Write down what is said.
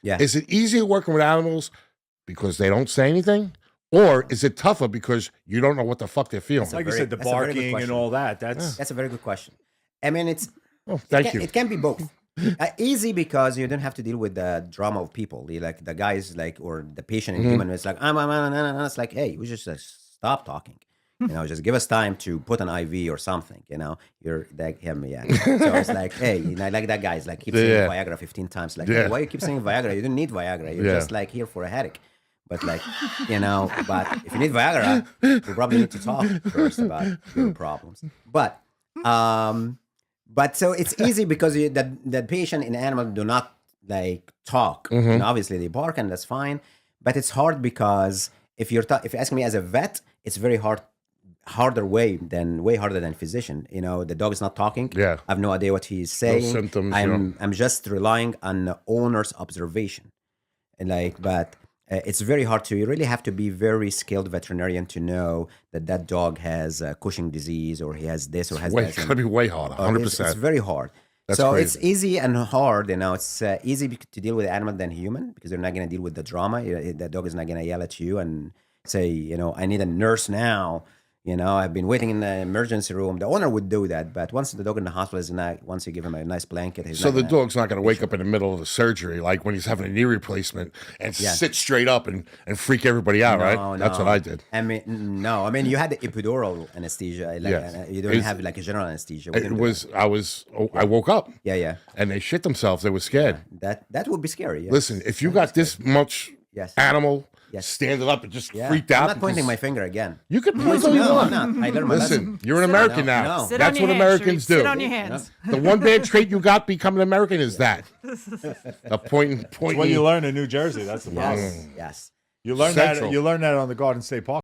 Yeah. Is it easier working with animals because they don't say anything? Or is it tougher because you don't know what the fuck they're feeling? Like you said, the barking and all that. That's a very good question. I mean, Thank you. It can be both. Easy because you don't have to deal with the drama of people. Like the guys, like, or the patient and human. It's like it's like, hey, we just stop talking. Just give us time to put an IV or something. You're like him, yeah. So it's like, hey, like that guy's like keep saying Viagra 15 times. Like, hey, why you keep saying Viagra? You don't need Viagra. You're just like here for a headache. But like, but if you need Viagra, you probably need to talk first about your problems. But so it's easy because the patient and animal do not like talk. Obviously they bark and that's fine. But it's hard because if you're asking me as a vet, it's very way harder than physician. The dog is not talking. Yeah. I have no idea what he's saying. No symptoms. I'm just relying on the owner's observation. But it's very hard to. You really have to be very skilled veterinarian to know that dog has Cushing disease or he has this or has that. It's going to be way harder, 100%. It's very hard. That's crazy. It's easy and hard. It's easy to deal with animal than human because they're not going to deal with the drama. The dog is not going to yell at you and say, I need a nurse now. I've been waiting in the emergency room. The owner would do that, but once the dog in the hospital once you give him a nice blanket, the dog's not going to wake up in the middle of the surgery, like when he's having a knee replacement, and sit straight up and freak everybody out, right? No. That's what I did. I mean, no. I mean, you had the epidural anesthesia. You don't have like a general anesthesia. I woke up. Yeah. And they shit themselves. They were scared. That would be scary. Yes. Listen, if you got this much animal standing up and just freaked out. I'm not pointing my finger again. You can point all you want. I'm not. I learned my lesson. You're an American now. No. That's what Americans do. Sit on your hands. The one bad trait you got becoming American is that. A point. That's what you learn in New Jersey. That's the problem. Yes. You learn that on the Garden State Park.